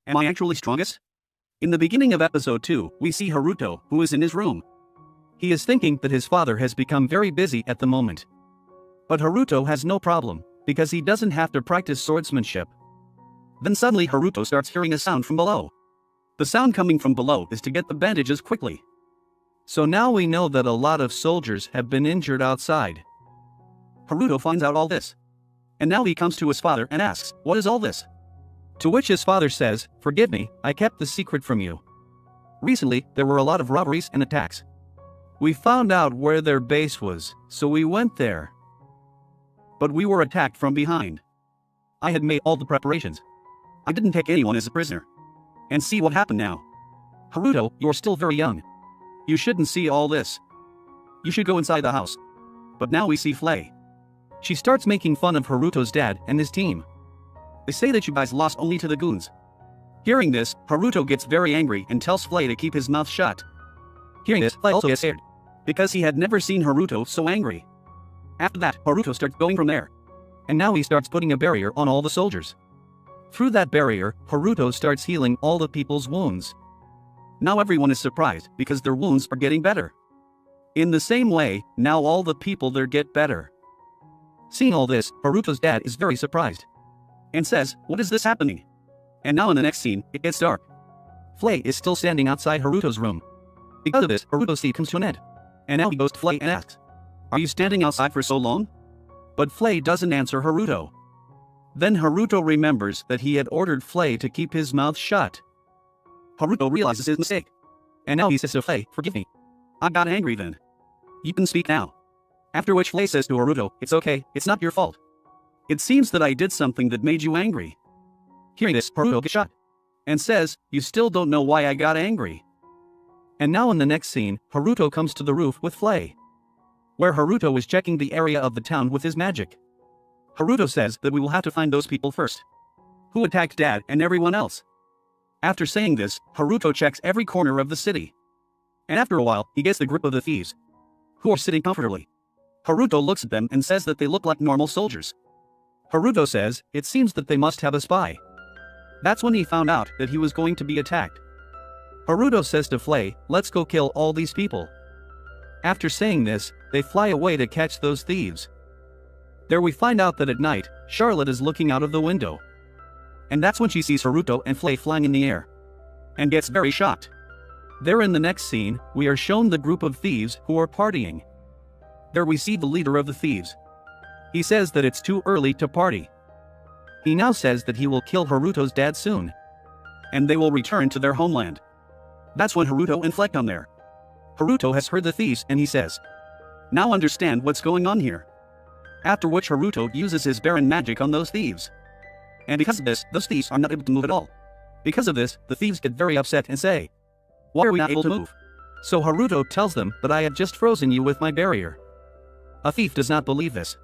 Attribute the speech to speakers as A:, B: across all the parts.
A: Am I actually strongest? In the beginning of episode 2, we see Haruto, who is in his room. He is thinking that his father has become very busy at the moment. But Haruto has no problem, because he doesn't have to practice swordsmanship. Then suddenly Haruto starts hearing a sound from below. The sound coming from below is to get the bandages quickly. So now we know that a lot of soldiers have been injured outside. Haruto finds out all this. And now he comes to his father and asks, "What is all this?" To which his father says, "Forgive me, I kept the secret from you. Recently, there were a lot of robberies and attacks. We found out where their base was, so we went there. But we were attacked from behind. I had made all the preparations. I didn't take anyone as a prisoner. And see what happened now. Haruto, you're still very young. You shouldn't see all this. You should go inside the house." But now we see Flay. She starts making fun of Haruto's dad and his team. They say that you guys lost only to the goons. Hearing this, Haruto gets very angry and tells Flay to keep his mouth shut. Hearing this, Flay also gets scared, because he had never seen Haruto so angry. After that, Haruto starts going from there. And now he starts putting a barrier on all the soldiers. Through that barrier, Haruto starts healing all the people's wounds. Now everyone is surprised because their wounds are getting better. In the same way, now all the people there get better. Seeing all this, Haruto's dad is very surprised. And says, "What is this happening?" And now in the next scene, it gets dark. Flay is still standing outside Haruto's room. Because of this, Haruto's scene comes to an end. And now he goes to Flay and asks, "Are you standing outside for so long?" But Flay doesn't answer Haruto. Then Haruto remembers that he had ordered Flay to keep his mouth shut. Haruto realizes his mistake. And now he says to Flay, "Forgive me. I got angry then. You can speak now." After which Flay says to Haruto, "It's okay, it's not your fault. It seems that I did something that made you angry." Hearing this, Haruto gets shot. And says, "You still don't know why I got angry." And now in the next scene, Haruto comes to the roof with Flay, where Haruto is checking the area of the town with his magic. Haruto says that we will have to find those people first, who attacked Dad and everyone else. After saying this, Haruto checks every corner of the city. And after a while, he gets the grip of the thieves, who are sitting comfortably. Haruto looks at them and says that they look like normal soldiers. Haruto says, it seems that they must have a spy. That's when he found out that he was going to be attacked. Haruto says to Flay, "Let's go kill all these people." After saying this, they fly away to catch those thieves. There we find out that at night, Charlotte is looking out of the window. And that's when she sees Haruto and Flay flying in the air. And gets very shocked. There in the next scene, we are shown the group of thieves who are partying. There we see the leader of the thieves. He says that it's too early to party. He now says that he will kill Haruto's dad soon. And they will return to their homeland. That's when Haruto and Flay come there. Haruto has heard the thieves and he says, "Now understand what's going on here." After which Haruto uses his Baron magic on those thieves. And because of this, those thieves are not able to move at all. Because of this, the thieves get very upset and say, "Why are we not able to move?" So Haruto tells them that I have just frozen you with my barrier. A thief does not believe this.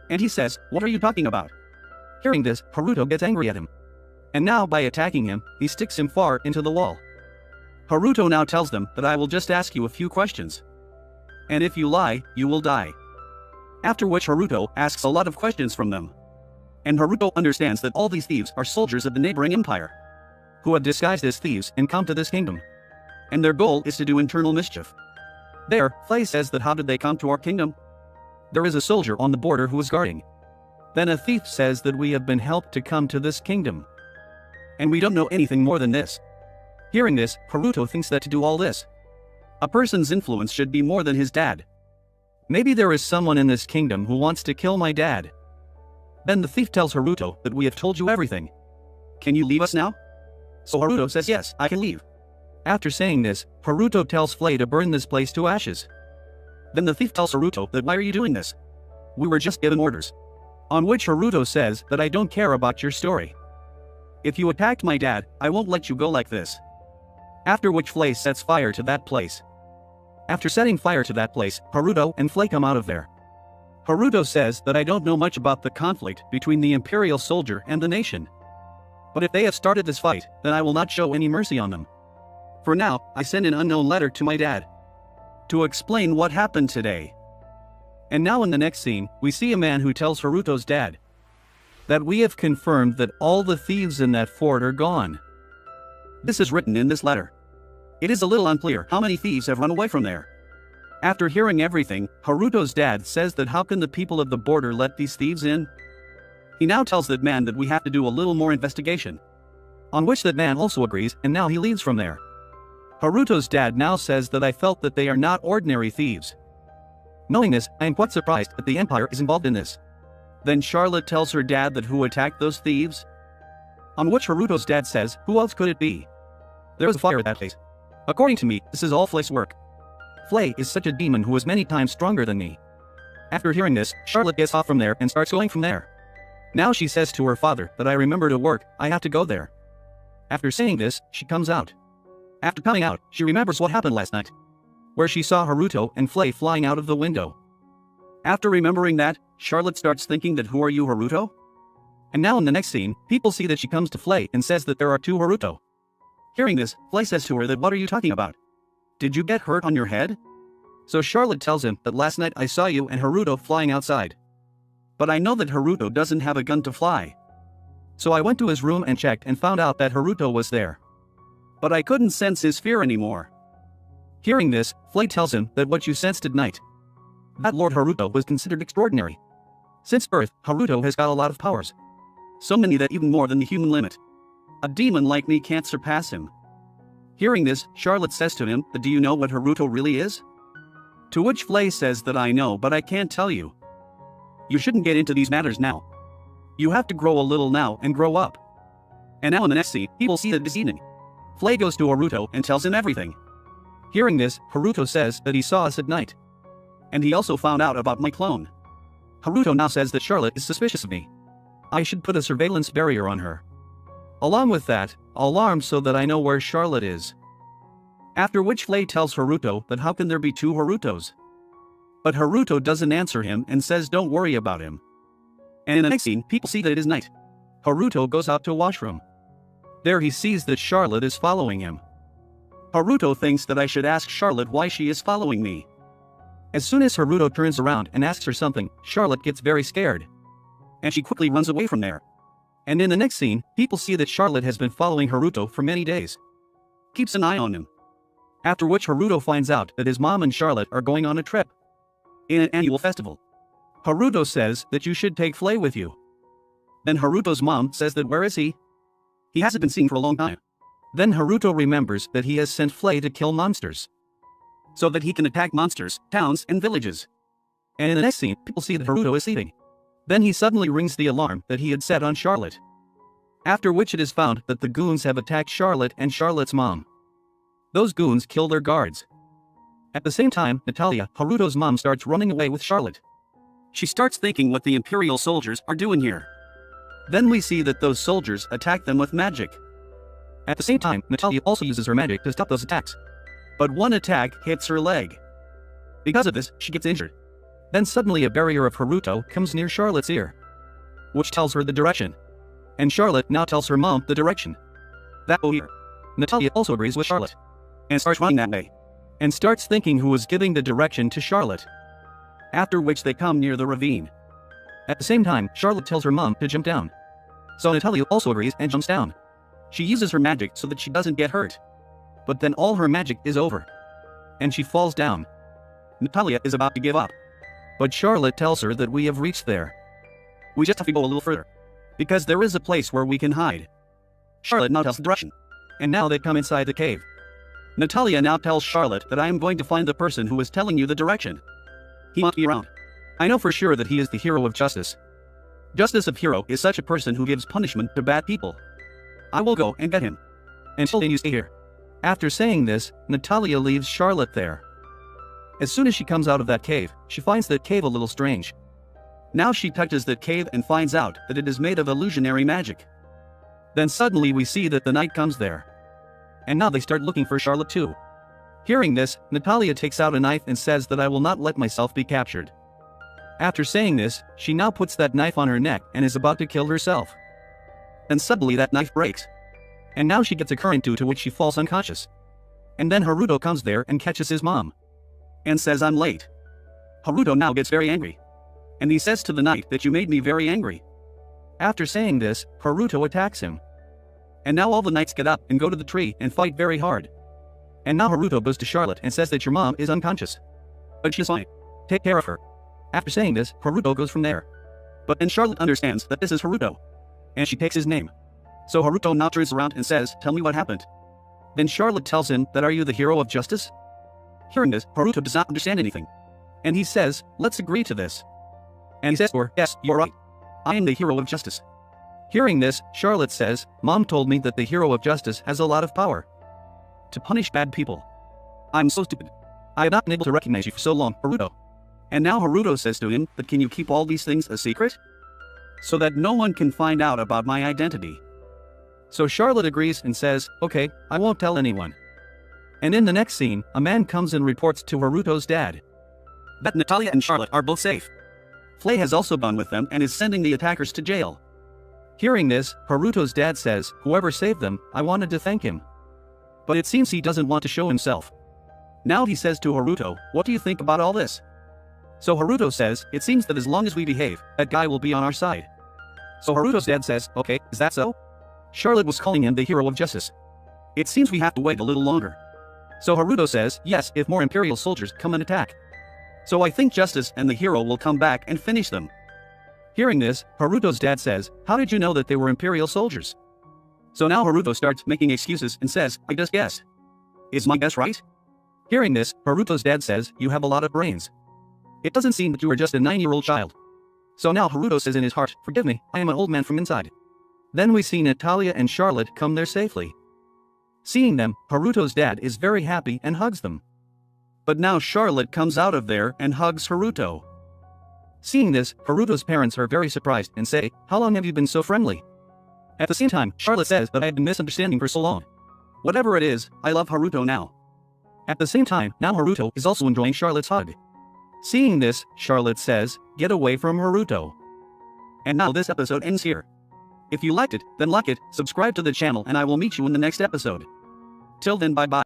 A: And he says, "What are you talking about?" Hearing this, Haruto gets angry at him. And now by attacking him, he sticks him far into the wall. Haruto now tells them that I will just ask you a few questions. And if you lie, you will die. After which Haruto asks a lot of questions from them. And Haruto understands that all these thieves are soldiers of the neighboring empire, who have disguised as thieves and come to this kingdom. And their goal is to do internal mischief. There, Flay says that how did they come to our kingdom? There is a soldier on the border who is guarding. Then a thief says that we have been helped to come to this kingdom. And we don't know anything more than this. Hearing this, Haruto thinks that to do all this, a person's influence should be more than his dad. Maybe there is someone in this kingdom who wants to kill my dad. Then the thief tells Haruto that we have told you everything. Can you leave us now? So Haruto says yes, I can leave. After saying this, Haruto tells Flay to burn this place to ashes. Then the thief tells Haruto that why are you doing this? We were just given orders. On which Haruto says that I don't care about your story. If you attacked my dad, I won't let you go like this. After which Flay sets fire to that place. After setting fire to that place, Haruto and Flay come out of there. Haruto says that I don't know much about the conflict between the Imperial soldier and the nation. But if they have started this fight, then I will not show any mercy on them. For now, I send an unknown letter to my dad to explain what happened today. And now in the next scene, we see a man who tells Haruto's dad that we have confirmed that all the thieves in that fort are gone. This is written in this letter. It is a little unclear how many thieves have run away from there. After hearing everything, Haruto's dad says that how can the people of the border let these thieves in? He now tells that man that we have to do a little more investigation. On which that man also agrees, and now he leaves from there. Haruto's dad now says that I felt that they are not ordinary thieves. Knowing this, I am quite surprised that the Empire is involved in this. Then Charlotte tells her dad that who attacked those thieves? On which Haruto's dad says, who else could it be? There was a fire at that place. According to me, this is all Flay's work. Flay is such a demon who is many times stronger than me. After hearing this, Charlotte gets off from there and starts going from there. Now she says to her father that I remember to work, I have to go there. After saying this, she comes out. After coming out, she remembers what happened last night, where she saw Haruto and Flay flying out of the window. After remembering that, Charlotte starts thinking that who are you, Haruto? And now in the next scene, people see that she comes to Flay and says that there are two Haruto. Hearing this, Flay says to her that what are you talking about? Did you get hurt on your head? So Charlotte tells him that last night I saw you and Haruto flying outside. But I know that Haruto doesn't have a gun to fly. So I went to his room and checked and found out that Haruto was there. But I couldn't sense his fear anymore. Hearing this, Flay tells him that what you sensed at night, that Lord Haruto was considered extraordinary. Since birth, Haruto has got a lot of powers. So many that even more than the human limit. A demon like me can't surpass him. Hearing this, Charlotte says to him that do you know what Haruto really is? To which Flay says that I know but I can't tell you. You shouldn't get into these matters now. You have to grow a little now and grow up. And now in the next scene, people see that this evening, Flay goes to Haruto and tells him everything. Hearing this, Haruto says that he saw us at night. And he also found out about my clone. Haruto now says that Charlotte is suspicious of me. I should put a surveillance barrier on her. Along with that, alarm so that I know where Charlotte is. After which Flay tells Haruto that how can there be two Harutos? But Haruto doesn't answer him and says don't worry about him. And in the next scene, people see that it is night. Haruto goes out to washroom. There he sees that Charlotte is following him. Haruto thinks that I should ask Charlotte why she is following me. As soon as Haruto turns around and asks her something, Charlotte gets very scared. And she quickly runs away from there. And in the next scene, people see that Charlotte has been following Haruto for many days. Keeps an eye on him. After which Haruto finds out that his mom and Charlotte are going on a trip. In an annual festival. Haruto says that you should take Flay with you. Then Haruto's mom says that where is he? He hasn't been seen for a long time. Then Haruto remembers that he has sent Flay to kill monsters. So that he can attack monsters, towns, and villages. And in the next scene, people see that Haruto is sleeping. Then he suddenly rings the alarm that he had set on Charlotte. After which it is found that the goons have attacked Charlotte and Charlotte's mom. Those goons kill their guards. At the same time, Natalia, Haruto's mom, starts running away with Charlotte. She starts thinking what the Imperial soldiers are doing here. Then we see that those soldiers attack them with magic. At the same time, Natalia also uses her magic to stop those attacks. But one attack hits her leg. Because of this, she gets injured. Then suddenly a barrier of Haruto comes near Charlotte's ear, which tells her the direction. And Charlotte now tells her mom the direction. That over here. Natalia also agrees with Charlotte. And starts running that way. And starts thinking who was giving the direction to Charlotte. After which they come near the ravine. At the same time, Charlotte tells her mom to jump down. So Natalia also agrees and jumps down. She uses her magic so that she doesn't get hurt. But then all her magic is over. And she falls down. Natalia is about to give up. But Charlotte tells her that we have reached there. We just have to go a little further. Because there is a place where we can hide. Charlotte now tells the direction. And now they come inside the cave. Natalia now tells Charlotte that I am going to find the person who is telling you the direction. He must be around. I know for sure that he is the hero of justice. Justice of Hero is such a person who gives punishment to bad people. I will go and get him. Until then you stay here. After saying this, Natalia leaves Charlotte there. As soon as she comes out of that cave, she finds that cave a little strange. Now she touches that cave and finds out that it is made of illusionary magic. Then suddenly we see that the night comes there. And now they start looking for Charlotte too. Hearing this, Natalia takes out a knife and says that I will not let myself be captured. After saying this, she now puts that knife on her neck and is about to kill herself. Then suddenly that knife breaks. And now she gets a current to which she falls unconscious. And then Haruto comes there and catches his mom. And says I'm late. Haruto now gets very angry. And he says to the knight that you made me very angry. After saying this, Haruto attacks him. And now all the knights get up and go to the tree and fight very hard. And now Haruto goes to Charlotte and says that your mom is unconscious. But she's fine. Take care of her. After saying this, Haruto goes from there. But then Charlotte understands that this is Haruto. And she takes his name. So Haruto now turns around and says, tell me what happened. Then Charlotte tells him that are you the hero of justice? Hearing this, Haruto does not understand anything. And he says, let's agree to this. And he says to her, yes, you're right. I am the hero of justice. Hearing this, Charlotte says, Mom told me that the hero of justice has a lot of power to punish bad people. I'm so stupid. I have not been able to recognize you for so long, Haruto. And now Haruto says to him that can you keep all these things a secret? So that no one can find out about my identity. So Charlotte agrees and says, okay, I won't tell anyone. And in the next scene, a man comes and reports to Haruto's dad that Natalia and Charlotte are both safe. Flay has also gone with them and is sending the attackers to jail. Hearing this, Haruto's dad says, whoever saved them, I wanted to thank him. But it seems he doesn't want to show himself. Now he says to Haruto, what do you think about all this? So Haruto says, it seems that as long as we behave, that guy will be on our side. So Haruto's dad says, okay, is that so? Charlotte was calling him the hero of justice. It seems we have to wait a little longer. So Haruto says, yes, if more Imperial soldiers come and attack. So I think justice and the hero will come back and finish them. Hearing this, Haruto's dad says, how did you know that they were Imperial soldiers? So now Haruto starts making excuses and says, I just guessed. Is my guess right? Hearing this, Haruto's dad says, you have a lot of brains. It doesn't seem that you are just a 9-year-old child. So now Haruto says in his heart, forgive me, I am an old man from inside. Then we see Natalia and Charlotte come there safely. Seeing them, Haruto's dad is very happy and hugs them. But now Charlotte comes out of there and hugs Haruto. Seeing this, Haruto's parents are very surprised and say, how long have you been so friendly? At the same time, Charlotte says that I have been misunderstanding for so long. Whatever it is, I love Haruto now. At the same time, now Haruto is also enjoying Charlotte's hug. Seeing this, Charlotte says, get away from Haruto. And now this episode ends here. If you liked it, then like it, subscribe to the channel and I will meet you in the next episode. Till then, bye bye.